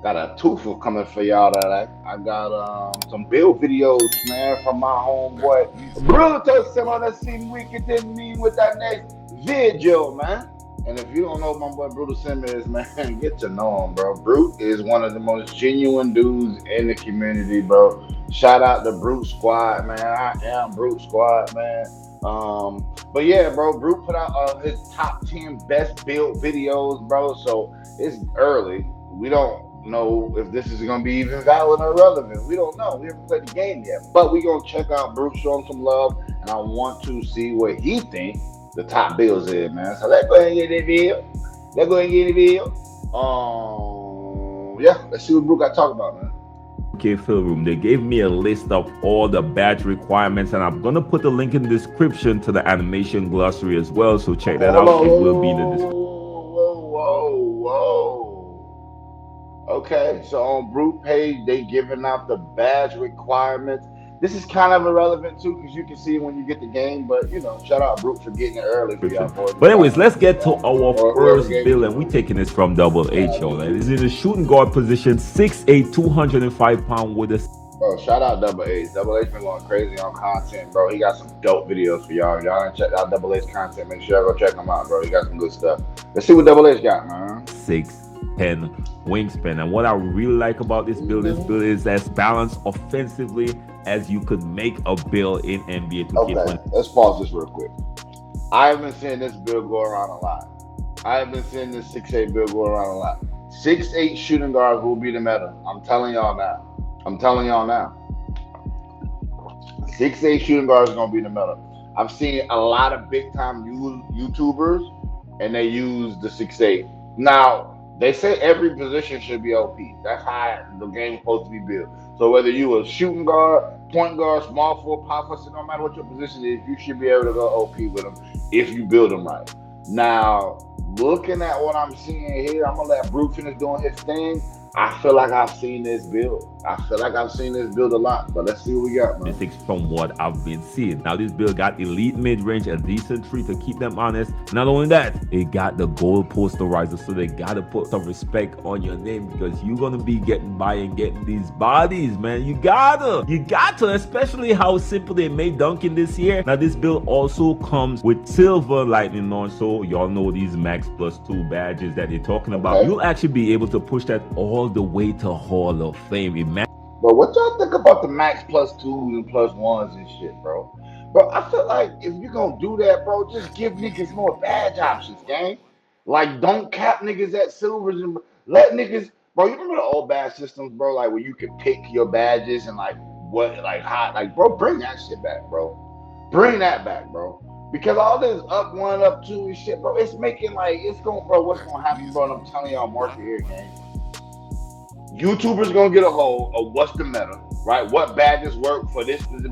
Got a twofer coming for y'all today. I got some build videos, man, from my homeboy Bruto. Some on the scene we continue with that next video, man. And if you don't know my boy Brutal Sim is, man, get to know him, bro. Brute is one of the most genuine dudes in the community, bro. Shout out to Brute Squad, man. I am Brute Squad, man. But yeah, bro, Brute put out his top 10 best build videos, bro. So it's early. We don't know if this is gonna be even valid or relevant. We don't know. We haven't played the game yet. But we gonna check out Brute, show him some love, and I want to see what he think the top bills is, man. So let's go ahead and get the bill. Let's go ahead and get the bill. Yeah, let's see what Brute got to talk about, man. Okay, Phil Room. They gave me a list of all the badge requirements, and I'm gonna put the link in the description to the animation glossary as well. So check that out. It will be in the description. Whoa. Okay, so on Brute page, they giving out the badge requirements. This is kind of irrelevant too, because you can see when you get the game. But you know, shout out Brute for getting it early for y'all boys. But anyways, let's get to our first build, and we taking this from Double H, y'all. It's in the shooting guard position, 6'8", 205 pound with a. Bro, shout out Double H. Double H been going crazy on content, bro. He got some dope videos for y'all. If y'all ain't checked out Double H content, make sure y'all go check him out, bro. He got some good stuff. Let's see what Double H got, man. 6'10" wingspan, and what I really like about this build is as balanced offensively as you could make a build in NBA 2K20. Okay, let's pause this real quick. I have been seeing this build go around a lot. I have been seeing this 6'8" build go around a lot. 6'8" shooting guards will be the meta. I'm telling y'all now. 6'8" shooting guards is gonna be the meta. I've seen a lot of big time YouTubers, and they use the 6'8". Now they say every position should be OP. That's how the game's supposed to be built. So whether you a shooting guard, point guard, small forward, power forward, no matter what your position is, you should be able to go OP with them if you build them right. Now, looking at what I'm seeing here, I'm gonna let Brute finish doing his thing. I feel like I've seen this build. a lot, but let's see what we got, man. From what I've been seeing. Now, this build got elite mid-range, a decent three to keep them honest. Not only that, it got the goal posterizer, so they gotta put some respect on your name because you're gonna be getting by and getting these bodies, man. You gotta, especially how simple they made dunking this year. Now, this build also comes with silver lightning on, so y'all know these max +2 badges that they're talking about. You'll actually be able to push that all the way to Hall of Fame. But what y'all think about the max +2s and +1s and shit, bro? Bro, I feel like if you're gonna do that, bro, just give niggas more badge options, gang. Like, don't cap niggas at silvers and let niggas, bro. You remember the old badge systems, bro? Like where you could pick your badges and like what, like how, like, bro, bring that shit back, bro. Bring that back, bro. Because all this up one, up two and shit, bro, it's making like it's going, bro. What's gonna happen, bro? And I'm telling y'all, market here, gang. YouTubers gonna get a hold of what's the meta, right? What badges work for this, and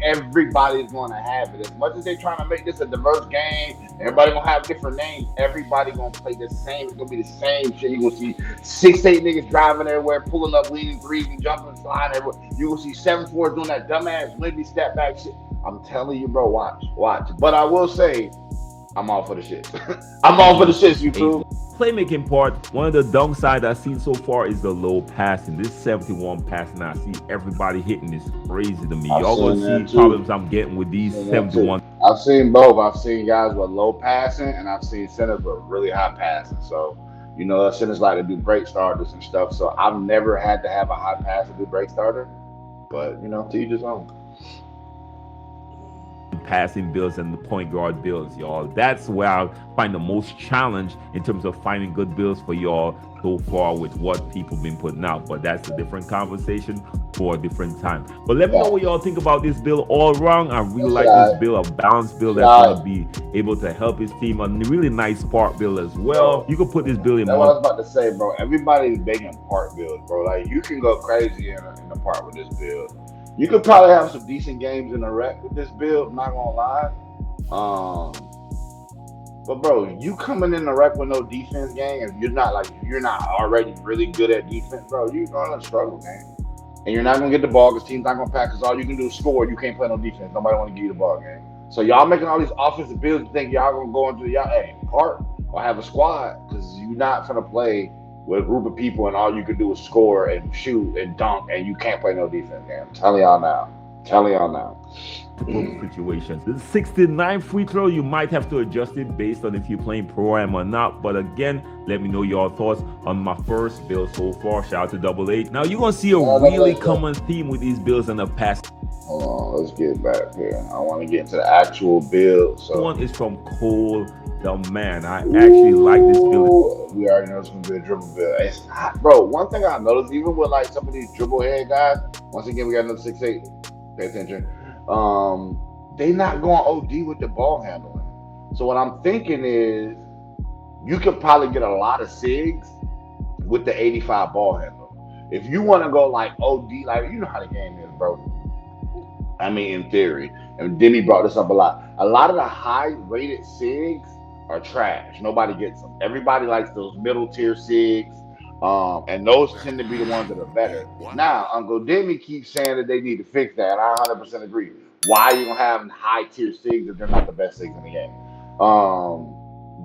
everybody's gonna have it. As much as they trying to make this a diverse game, everybody gonna have different names. Everybody gonna play the same. It's gonna be the same shit. You gonna see 6'8" niggas driving everywhere, pulling up, leading threes, and jumping, sliding everywhere. You gonna see 7'4" doing that dumbass windy step back shit. I'm telling you, bro, watch. But I will say, I'm all for the shit. I'm all for the shit, YouTube. Playmaking part, one of the downsides I've seen so far is the low passing. This 71 passing, I see everybody hitting this crazy to me. Y'all gonna see problems I'm getting with these 71. I've seen both. I've seen guys with low passing, and I've seen centers with really high passing. So, you know, centers like to do break starters and stuff. So I've never had to have a high pass to do break starter. But, you know, to each his own. Passing builds and the point guard builds, y'all. That's where I find the most challenge in terms of finding good builds for y'all so far with what people been putting out. But that's a different conversation for a different time. But let me know what y'all think about this build all around. I really like this build, a balanced build that's gonna be able to help his team. A really nice part build as well. You can put this build in. That's what I was about to say, bro. Everybody's begging part builds, bro. Like, you can go crazy in the part with this build. You could probably have some decent games in the rec with this build, not gonna lie. But bro, you coming in the rec with no defense game, if you're not already really good at defense, bro, you're gonna struggle, man. And you're not gonna get the ball because teams not gonna pass, because all you can do is score. You can't play no defense. Nobody wanna give you the ball, game. So y'all making all these offensive builds, think y'all gonna go into y'all part or have a squad, because you're not gonna play with a group of people and all you can do is score and shoot and dunk and you can't play no defense, man. I'm telling y'all now. Telling y'all now. Multiple situations. The 69 free throw, you might have to adjust it based on if you're playing pro-am or not. But again, let me know your thoughts on my first build so far. Shout out to Double A. Now you're gonna see a really common theme with these builds in the past. Hold on, let's get back here. I want to get into the actual build. So one is from Cole the Man. I actually like this build. We already know it's gonna be a dribble build. It's not, bro. One thing I noticed, even with like some of these dribble head guys, once again we got another 6'8". Pay attention. They not going OD with the ball handling. So what I'm thinking is, you could probably get a lot of SIGs with the 85 ball handler. If you want to go like OD, like you know how the game is, bro. I mean, in theory, and Denny brought this up a lot. A lot of the high-rated SIGs are trash. Nobody gets them. Everybody likes those middle-tier SIGs, and those tend to be the ones that are better. Now, Uncle Demi keeps saying that they need to fix that, and I 100% agree. Why are you gonna have high-tier SIGs if they're not the best SIGs in the game?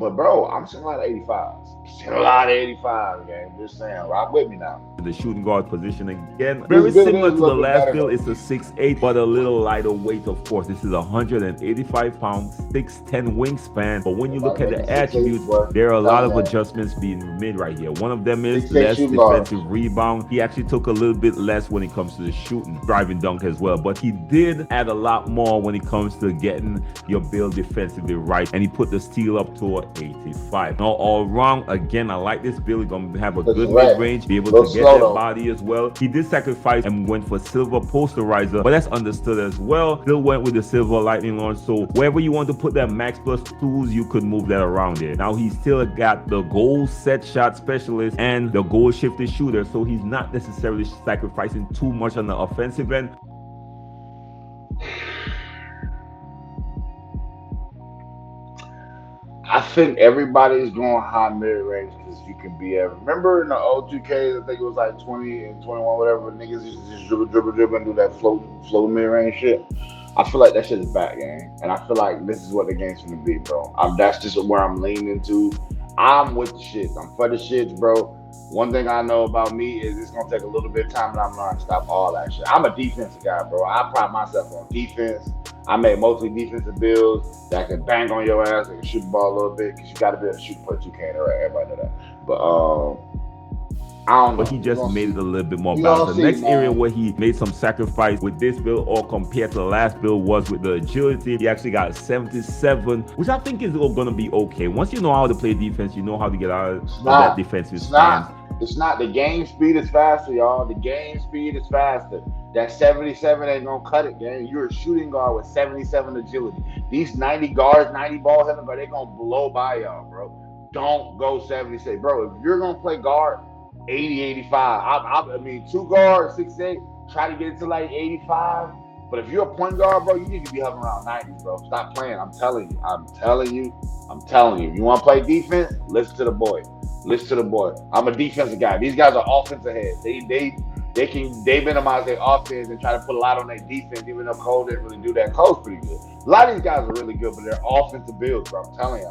But bro, I'm seeing a lot of 85s. Seeing a lot of 85 game. Just saying, rock with me now. The shooting guard position again, very similar to the last build. It's a 6'8", but a little lighter weight, of course. This is 185 pounds, 6'10" wingspan. But when you look at the attributes, there are a lot of adjustments being made right here. One of them is less defensive rebound. He actually took a little bit less when it comes to the shooting, driving dunk as well. But he did add a lot more when it comes to getting your build defensively right. And he put the steal up to 85. Not all wrong. Again, I like this build. He's going to have a good mid-range, be able to get that body as well. He did sacrifice and went for silver posterizer, but that's understood as well. Still went with the silver lightning launch. So wherever you want to put that max plus tools, you could move that around there. Now he still got the goal set shot specialist and the goal shifted shooter. So he's not necessarily sacrificing too much on the offensive end. I think everybody's going high mid range because you can be ever. Remember in the old 2Ks, I think it was like 20 and 21, whatever, niggas used to just dribble and do that float mid range shit. I feel like that shit is back, gang. And I feel like this is what the game's gonna be, bro. That's just where I'm leaning to. I'm with the shits. I'm for the shits, bro. One thing I know about me is it's gonna take a little bit of time, and I'm learning to stop all that shit. I'm a defensive guy, bro. I pride myself on defense. I make mostly defensive builds that can bang on your ass, that can shoot the ball a little bit, because you got to be able to shoot and play 2K, right? Everybody know that. But I don't know. But he just made it a little bit more balanced. The next area where he made some sacrifice with this build or compared to the last build was with the agility. He actually got 77, which I think is going to be okay. Once you know how to play defense, you know how to get out of that defensive stance. It's not. The game speed is faster, y'all. The game speed is faster. That 77 ain't gonna cut it, gang. You're a shooting guard with 77 agility. These 90 guards, 90 ball handling guard, they gonna blow by y'all, bro. Don't go 76. Bro, if you're gonna play guard, 80, 85. I mean, 2 guards, 6'8", try to get it to like 85. But if you're a point guard, bro, you need to be hovering around 90, bro. Stop playing. I'm telling you. If you want to play defense, listen to the boy. I'm a defensive guy. These guys are offensive heads. They minimize their offense and try to put a lot on their defense, even though Cole didn't really do that. Cole's pretty good. A lot of these guys are really good, but they're offensive builds, bro. I'm telling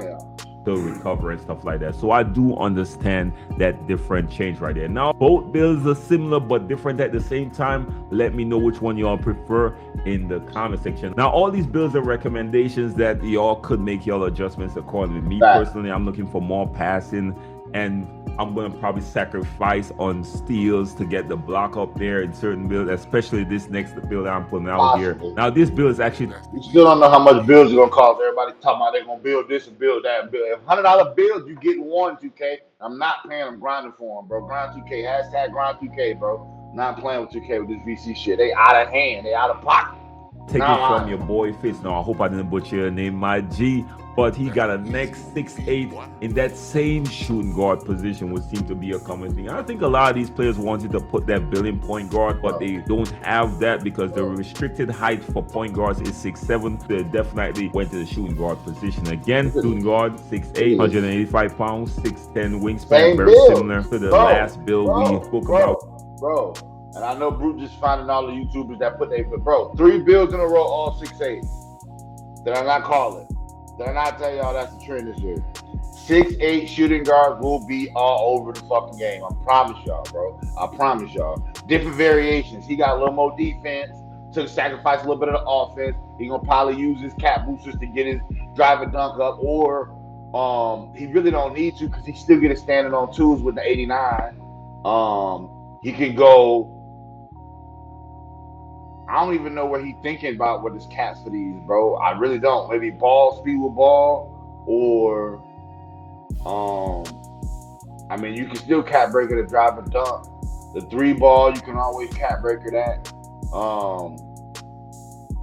y'all. To recover and stuff like that. So I do understand that different change right there. Now, both builds are similar but different at the same time. Let me know which one y'all prefer in the comment section. Now, all these builds are recommendations that y'all could make y'all adjustments accordingly. Me personally, I'm looking for more passing, and I'm going to probably sacrifice on steals to get the block up there in certain builds, especially this next build that I'm putting out here. Now, this build is actually... You still don't know how much builds are going to cost. Everybody talking about they're going to build this and build that and build. If $100 builds, you get one 2K. I'm not paying them, grinding for them, bro. Grind 2K. Hashtag grind 2K, bro. Not playing with 2K with this VC shit. They out of hand. They out of pocket. Take it from your boy Fitz. Now, I hope I didn't butcher your name, my G. But he got a next 6'8" in that same shooting guard position, which seemed to be a common thing. I think a lot of these players wanted to put that billion point guard, but they don't have that because the restricted height for point guards is 6'7". They definitely went to the shooting guard position. Again, shooting guard, 6'8", 185 pounds, 6'10" wingspan, very similar to the last build we spoke about. Bro. And I know Brute just finding all the YouTubers that put their, bro, 3 builds in a row, all 6'8". Did I not call it? Did I not tell y'all that's the trend this year? 6'8" shooting guards will be all over the fucking game. I promise y'all, bro. I promise y'all. Different variations. He got a little more defense to sacrifice a little bit of the offense. He gonna probably use his cat boosters to get his drive and dunk up, or he really don't need to because he still get it standing on twos with the 89. He can go. I don't even know what he's thinking about with his cats for these, bro. I really don't. Maybe ball speed with ball, or I mean, you can still cat breaker the drive and dunk. The three ball, you can always cat breaker that.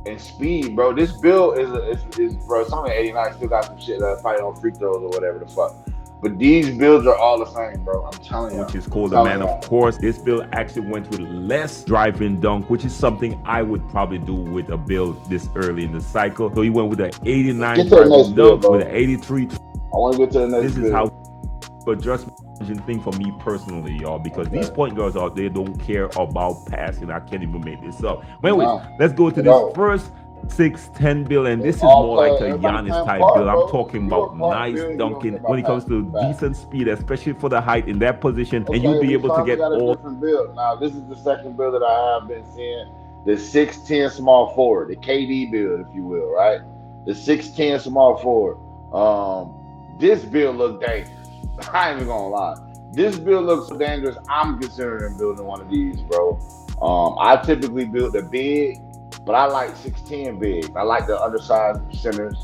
And speed, bro. This build is bro. Some of the 89 still got some shit that fight on free throws or whatever the fuck. But these builds are all the same, bro. I'm telling you. Which is called the man. Of course, this build actually went with less drive and dunk, which is something I would probably do with a build this early in the cycle. So he went with an 89 drive and dunk with an 83. I want to get to the next. This is how adjustment thing for me personally, y'all, because these point guards out there don't care about passing. I can't even make this up. Anyways, let's go to this first 6'10" build, and this is more like a Giannis type build. I'm talking about nice dunking when it comes to decent speed, especially for the height in that position, and you'll be able to get all different build. Now, this is the second build that I have been seeing. The 6'10" small forward, the KD build, if you will, right? The 6'10" small forward. This build looked dangerous. I ain't even gonna lie. This build looks so dangerous. I'm considering building one of these, bro. I typically build a big, but I like 6'10" big. I like the undersized centers.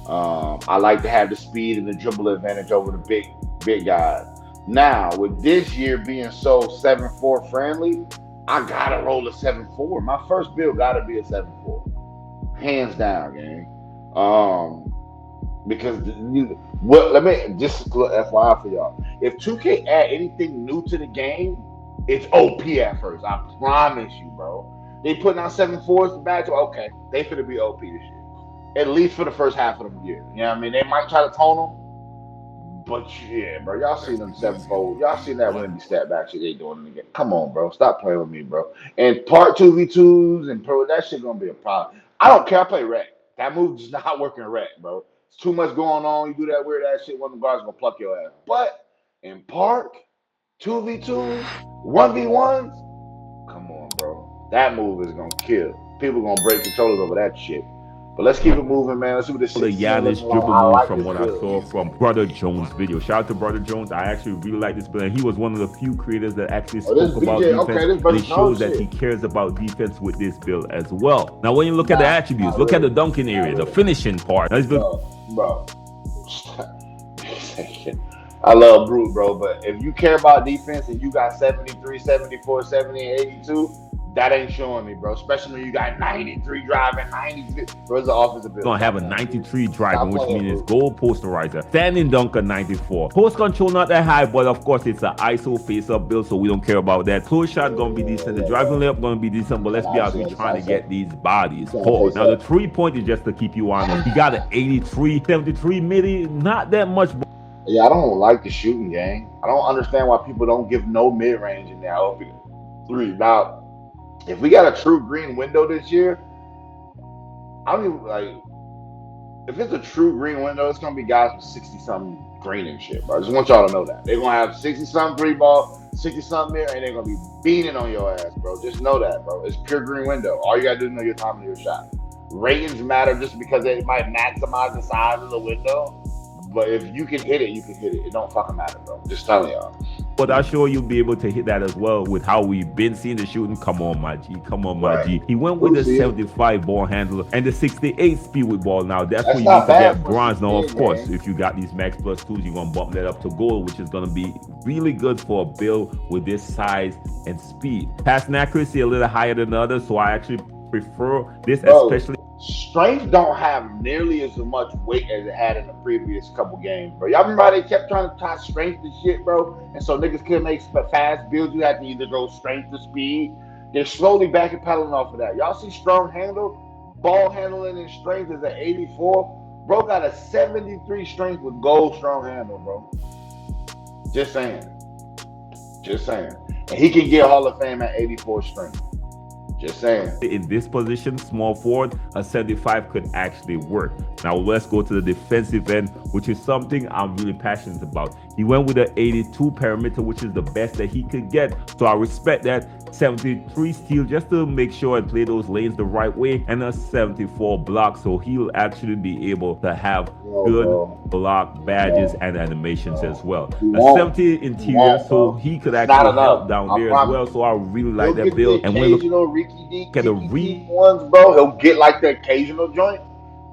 I like to have the speed and the dribble advantage over the big guys. Now, with this year being so 7'4" friendly, I gotta roll a 7'4". My first build gotta be a 7'4", hands down, gang. Because let me just FYI for y'all. If 2K add anything new to the game, it's OP at first. I promise you, bro. They putting out 7'4s to back to okay. They finna be OP this year, at least for the first half of the year. You know what I mean? They might try to tone them, but yeah, bro. Y'all seen them 7'4. Y'all seen that when they step back shit they doing again. Come on, bro. Stop playing with me, bro. And part 2v2s and pro, that shit gonna be a problem. I don't care. I play rec. That move does not work in rec, bro. It's too much going on. You do that weird ass shit, one of the guards gonna pluck your ass. But in park, 2v2s, 1v1s, come on, bro. That move is gonna kill. People gonna break controllers over that shit. But let's keep it moving, man. Let's see what this the Giannis dribble move from what I saw from Brother Jones' video. Shout out to Brother Jones. I actually really like this build, and he was one of the few creators that actually spoke about defense. And it shows that he cares about defense with this build as well. Now, when you look at the attributes, look at the dunking area, the finishing part. Bro. I love Brute, bro, but if you care about defense and you got 73, 74, 70, and 82, that ain't showing me, bro. Especially when you got 93 driving, 90. Bro, it's an offensive build. Gonna have a 93 driving, which means it's goal posterizer. Standing dunker 94. Post control not that high, but of course it's an ISO face-up build, so we don't care about that. Close shot gonna be decent. The driving layup gonna be decent, but let's be honest, we're trying to get these bodies. Pause. Now the 3-point is just to keep you honest. You got an 83, 73 midi, not that much. Yeah, I don't like the shooting game. I don't understand why people don't give no mid-range in there. Three. Now, if we got a true green window this year, I don't even like. If it's a true green window, it's gonna be guys with 60-something green and shit, bro. I just want y'all to know that they're gonna have 60-something 3-ball, 60-something there, and they're gonna be beating on your ass, bro. Just know that, bro. It's pure green window. All you gotta do is know your time of your shot. Ratings matter just because they might maximize the size of the window. But if you can hit it, you can hit it. It don't fucking matter, bro. Just telling y'all. But I'm sure you'll be able to hit that as well with how we've been seeing the shooting. Come on, my G. Come on, my G. He went with the 75 ball handler and the 68 speed with ball. Now, that's when you need to get bronze. Now, of course, if you got these max plus 2s, you're going to bump that up to gold, which is going to be really good for a build with this size and speed. Passing accuracy a little higher than the others, so I actually prefer this, especially. Strength don't have nearly as much weight as it had in the previous couple games, bro. Y'all remember how they kept trying to tie strength to shit, bro? And so niggas couldn't make fast builds. You had to either go strength to speed. They're slowly backpedaling off of that. Y'all see strong handle, ball handling, and strength is at 84. Bro got a 73 strength with gold strong handle, bro. Just saying. Just saying. And he can get Hall of Fame at 84 strength. Just saying. In this position, small forward, a 75 could actually work. Now let's go to the defensive end, which is something I'm really passionate about. He went with an 82 perimeter, which is the best that he could get. So I respect that. 73 steal just to make sure and play those lanes the right way, and a 74 block, so he'll actually be able to have No, good bro. block badges No, and animations as no. well. He A won't. 70 He interior, won't, so bro. he could It's not actually help enough. down I there as promise well. you. So I really like He'll that get the build. And when we look occasional Ricky D, at the Kiki D ones, bro. He'll get like the occasional joint,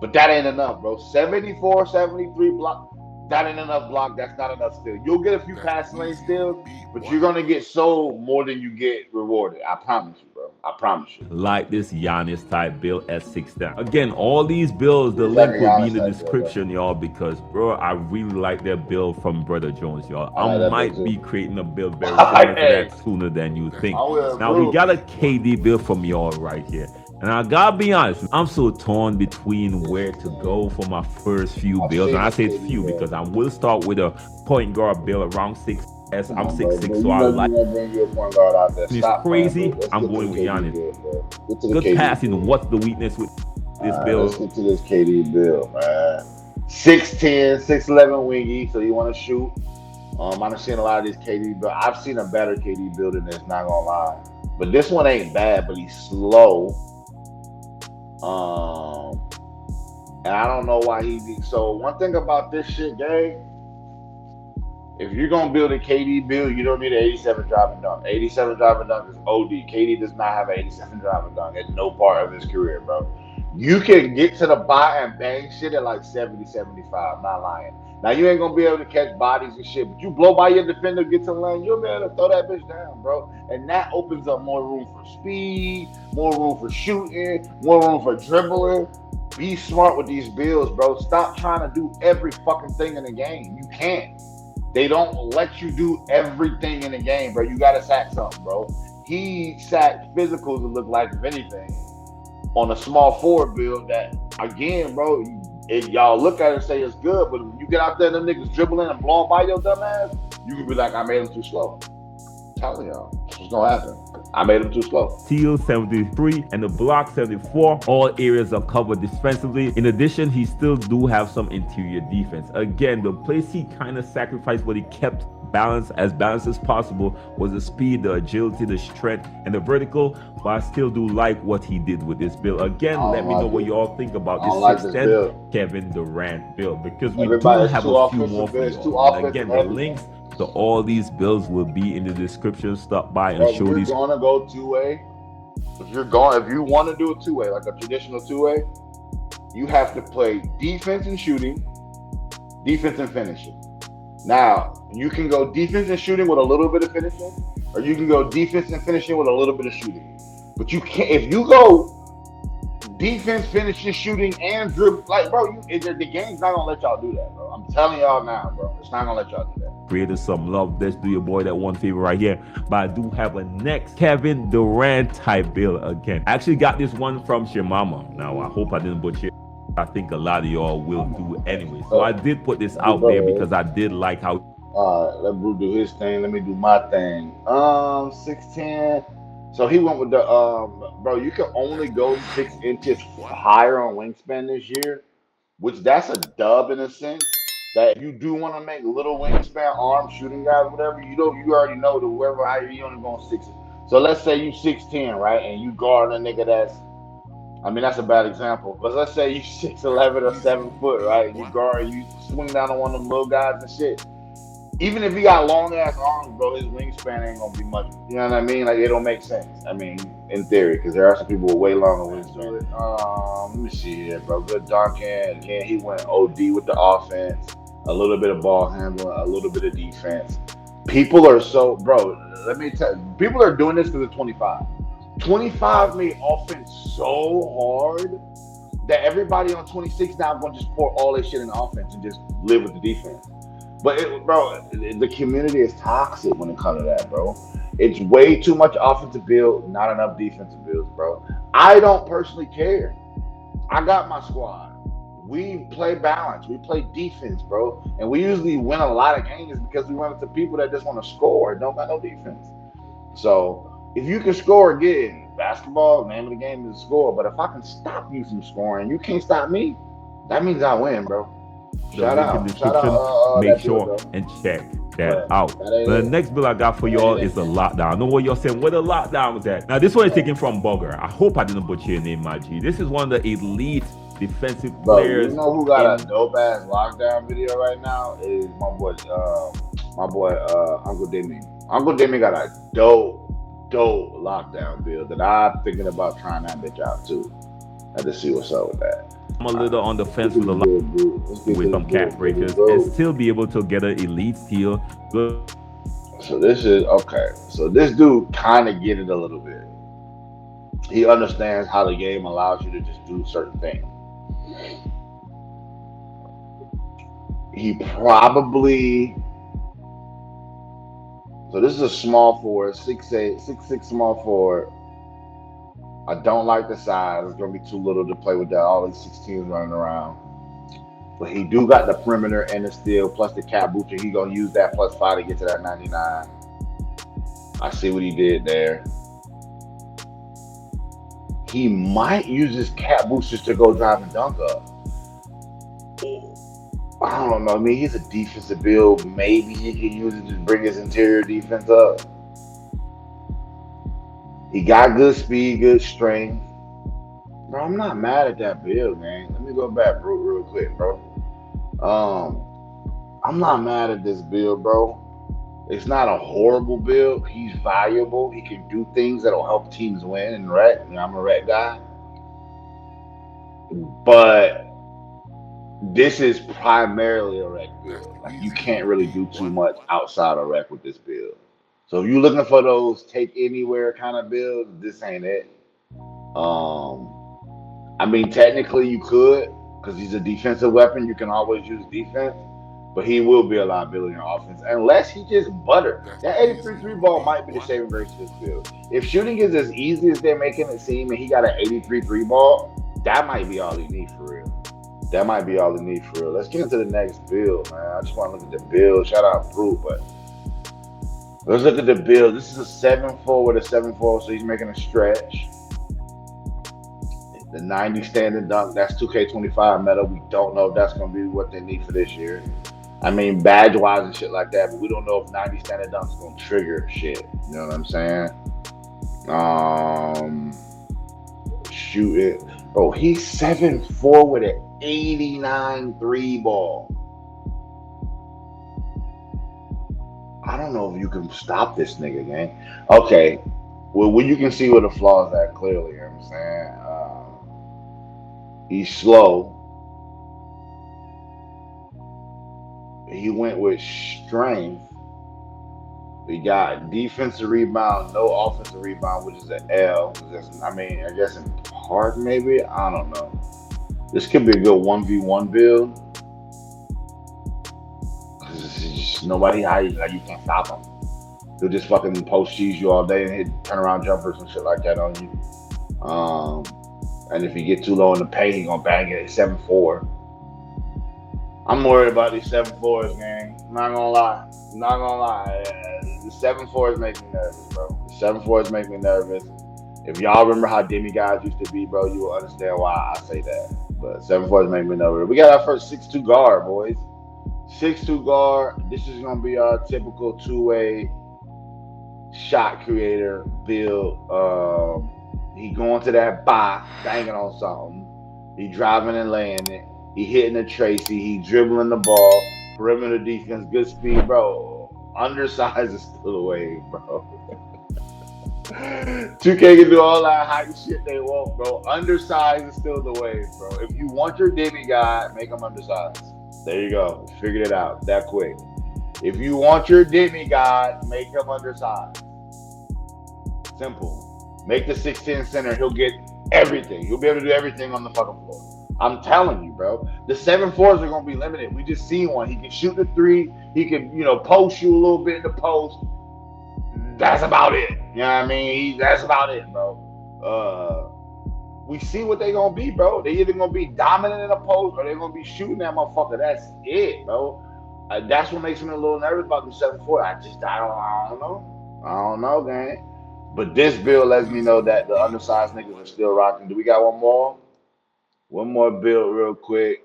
but that ain't enough, bro. 74, 73 block. That ain't enough block. That's not enough steal. You'll get a few passing lane steals, but you're gonna get sold more than you get rewarded. I promise you, bro. I promise you. like this Giannis type build at 6'10". Again, all these builds, the It's like a link will be in Giannis the type deal, bro. description, y'all, because bro, I really like that build from Brother Jones, y'all. I I like that build might too. be creating a build very similar to Hey, that sooner than you think. I will Now we improve got a it. KD build from y'all right here. And I gotta be honest, I'm so torn between where to go for my first few I've builds. And seen I this say it's KD few build. because I will start with a point guard build around 6S. Come I'm on, bro. 6'6", Bro, so you I know like you gonna bring your point guard out there. it's Stop playing, crazy. bro. Let's I'm get to the going with KD Giannis. build, bro. Get to the Good KD passing. build. What's the weakness with this All right, let's build? get to this KD build, man. 6'10", 6'11" wingy, so you want to shoot. I've seen a lot of these KD build. I've seen a better KD build than this, not gonna lie. But this one ain't bad, but he's slow. Um, and I don't know why he. So one thing about this shit, gang, if you're gonna build a KD build, you don't need an 87 driving dunk. 87 driving dunk is OD. KD does not have an 87 driving dunk at no part of his career, bro. You can get to the bot and bang shit at like 70, 75, not lying. Now you ain't gonna be able to catch bodies and shit, but you blow by your defender, get to the lane, you'll be able to throw that bitch down, bro. And that opens up more room for speed, more room for shooting, more room for dribbling. Be smart with these builds, bro. Stop trying to do every fucking thing in the game. You can't. They don't let you do everything in the game, bro. You gotta sack something, bro. He sacked physicals that look like, if anything, on a small forward build that, again, bro, y'all look at it and say it's good, but when you get out there, them niggas dribbling and blowing by your dumb ass, you can be like, I made him too slow. I'm telling y'all, what's gonna happen. I made him too slow. Steal 73 and the block 74. All areas are covered defensively. In addition, he still do have some interior defense. Again, the place he kind of sacrificed, but he kept balanced as possible, was the speed, the agility, the strength, and the vertical. But I still do like what he did with this build. Again, I let don't me know like what it. you all think about I this don't like this 6'10" build. Kevin Durant build, because we do Everybody, it's have too a few more offensive, for it's too y'all. And offensive again, the heavy. links to all these builds will be in the description. Stop by and Bro, if show you're these. gonna go two-way, if you want to do a two-way, like a traditional two-way, you have to play defense and shooting, defense and finishing. Now, you can go defense and shooting with a little bit of finishing, or you can go defense and finishing with a little bit of shooting. But you can't, if you go defense, finishing, shooting, and dribble, like, bro, the game's not gonna let y'all do that, bro. I'm telling y'all now, bro. It's not gonna let y'all do that. Created some love. Let's do your boy that one favor right here. But I do have a next Kevin Durant type build again. I actually got this one from Shemama. Now, I hope I didn't butcher it. I think a lot of y'all will do anyway. So I did put this out there because I did like how. All right, let Brew do his thing. Let me do my thing. 6'10". So he went with the bro. You can only go 6 inches higher on wingspan this year, which that's a dub in a sense. That if you do want to make little wingspan arm shooting guys, whatever, you already know that whoever you only going 6. So let's say you 6'10", right, and you guard a nigga that's, I mean, that's a bad example, but let's say you 6'11" or 7 foot, right, and you guard, you swing down on one of them little guys and shit. Even if he got long ass arms, bro, his wingspan ain't gonna be much. You know what I mean? Like, it don't make sense. I mean, in theory, because there are some people with way longer wingspan. Let me see here, bro. Good Duncan. Again, he went OD with the offense, a little bit of ball handling, a little bit of defense. People are so, bro. Let me tell you, people are doing this because of 25. 25 made offense so hard that everybody on 26 now is gonna just pour all their shit in the offense and just live with the defense. But bro, the community is toxic when it comes to that, bro. It's way too much offensive build, not enough defensive builds, bro. I don't personally care. I got my squad. We play balance. We play defense, bro. And we usually win a lot of games because we run into people that just want to score and don't got no defense. So if you can score, again, basketball, name of the game is score. But if I can stop you from scoring, you can't stop me. That means I win, bro. The link in Shout out, description. Make that build sure though. and check that But out. that ain't The it. next bill I got for That y'all ain't is it, the man. lockdown. I know what you're saying. Where the lockdown was at? Now this one is taken from Bugger. I hope I didn't butcher your name, my G. This is one of the elite defensive Bro, you players know who got a in. dope ass lockdown video right now? Is my boy, Uncle Demi. Uncle Demi got a dope lockdown build that I'm thinking about trying that bitch out too. I just see what's up with that. I'm a All right, little on the let's get fence to with this the build, dude. Let's get with to some this cap build, breakers dude. and Go. still be able to get an elite steal. Good. So this is okay. So this dude kind of get it a little bit. He understands how the game allows you to just do certain things. He probably so this is a small forward, 6'8", 6'6" small forward. I don't like the size. It's gonna be too little to play with that. All these 16s running around. But he do got the perimeter and the steal plus the cap booster. He gonna use that +5 to get to that 99. I see what he did there. He might use his cap boosters to go drive and dunk up. I don't know. I mean, he's a defensive build. Maybe he can use it to bring his interior defense up. He got good speed, good strength. Bro, I'm not mad at that build, man. Let me go back real quick, bro. Um, I'm not mad at this build, bro. It's not a horrible build. He's valuable. He can do things that'll help teams win and wreck. You know, I'm a wreck guy. But this is primarily a wreck build. Like you can't really do too much outside of wreck with this build. So if you're looking for those take anywhere kind of builds, this ain't it. Um, I mean, technically you could, because he's a defensive weapon. You can always use defense, but he will be a liability in offense unless he just butter. That 83 three ball might be the saving grace of this build. If shooting is as easy as they're making it seem, and he got an 83 three ball, that might be all he needs for real. That might be all he needs for real. Let's get into the next build, man. I just want to look at the build. Shout out Brute, but let's look at the build. This is a 7-4 with a 7-4, so he's making a stretch. The 90 standing dunk, that's 2K25 meta. We don't know if that's going to be what they need for this year. I mean, badge wise and shit like that, but we don't know if 90 standing dunk is going to trigger shit. You know what I'm saying? Um, Shoot it. Oh, he's 7'4 with an 89 three ball. I don't know if you can stop this nigga, gang. Okay. Well, you can see where the flaws at clearly. You know what I'm saying? He's slow. He went with strength. We got defensive rebound, no offensive rebound, which is an L. I mean, I guess in part maybe. I don't know. This could be a good 1v1 build. Cause nobody how you can't stop him. He'll just fucking post cheese you all day and hit turnaround jumpers and shit like that on you. And if you get too low in the paint, he gonna bang it at 7'4". I'm worried about these 7'4s, gang. I'm not gonna lie. I'm not gonna lie. The 7'4s make me nervous, bro. The 7'4s make me nervous. If y'all remember how demigods used to be, bro, you will understand why I say that. But 7'4s make me nervous. We got our first 6'2 guard, boys. 6'2 guard. This is gonna be our typical two-way shot creator build. He going to that bar, banging on something. He driving and laying it. He hitting the Tracy. He dribbling the ball. Perimeter defense, good speed, bro. Undersize is still the wave, bro. 2K can do all that hype shit they want, bro. Undersize is still the wave, bro. If you want your demigod, make him undersized. There you go. Figured it out that quick. If you want your demigod, make him undersized. Simple. Make the 6'10 center. He'll get everything. He'll be able to do everything on the fucking floor. I'm telling you, bro. The 7'4s are gonna be limited. We just seen one. He can shoot the three. He can, post you a little bit in the post. That's about it. You know what I mean? That's about it, bro. We see what they gonna be, bro. They either gonna be dominant in the post or they're gonna be shooting that motherfucker. That's it, bro. That's what makes me a little nervous about the 7'4. I don't know. I don't know, gang. But this build lets me know that the undersized niggas are still rocking. Do we got one more? One more build real quick.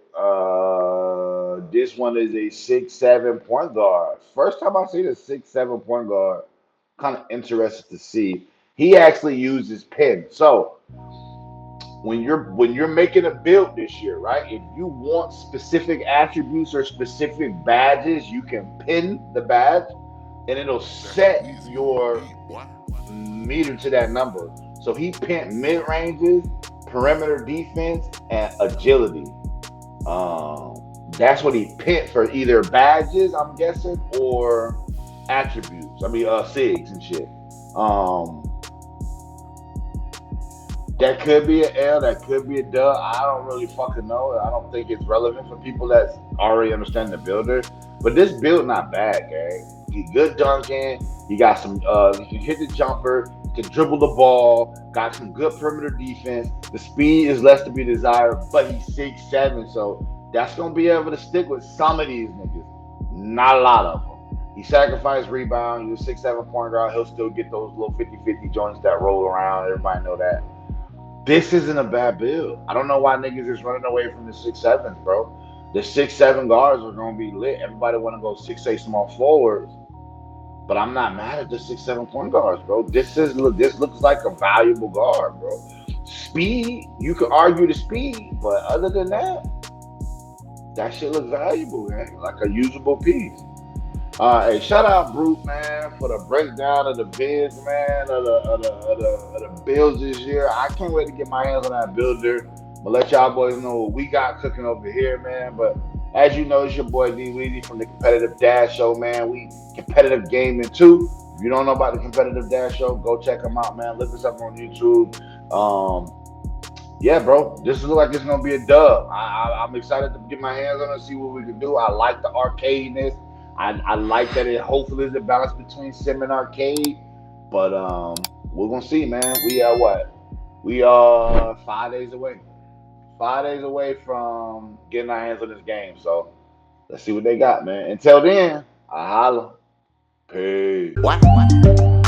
This one is a 6'7" point guard. First time I see the 6'7" point guard. Kind of interested to see. He actually uses pin. So when you're making a build this year, right? If you want specific attributes or specific badges, you can pin the badge and it'll set your meter to that number. So he pinned mid ranges, perimeter defense, and agility. That's what he pinned for either badges, I'm guessing, or attributes. I mean, SIGs and shit. Um, that could be an L, that could be a dub. I don't really fucking know. I don't think it's relevant for people that already understand the builder. But this build not bad, gang. You good dunking. You got some. You can hit the jumper. You can dribble the ball. Got some good perimeter defense. The speed is less to be desired, but he's 6'7", so that's gonna be able to stick with some of these niggas. Not a lot of them. He sacrificed rebound. He's a 6'7" point guard. He'll still get those little 50-50 joints that roll around. Everybody know that. This isn't a bad build. I don't know why niggas is running away from the 6'7s, bro. The 6'7" guards are gonna be lit. Everybody wanna go 6'8" small forwards, but I'm not mad at the 6'7" point guards, bro. This looks like a valuable guard, bro. Speed, you could argue the speed, but other than that, that shit looks valuable, man. Like a usable piece. Hey, shout out Brute, man, for the breakdown of the bids, man, of the builds this year. I can't wait to get my hands on that builder. But let y'all boys know what we got cooking over here, man. But as you know, it's your boy D Weezy from the Competitive Dash Show, man. We competitive gaming too. If you don't know about the Competitive Dash Show, go check them out, man. Look us up on YouTube. Um, yeah, bro, this looks like it's gonna be a dub. I'm excited to get my hands on it, see what we can do. I like the arcadeness. I like that it hopefully is a balance between sim and arcade. But we're gonna see, man. We are what? We are 5 days away. 5 days away from getting our hands on this game. So let's see what they got, man. Until then, I holla. Peace. What?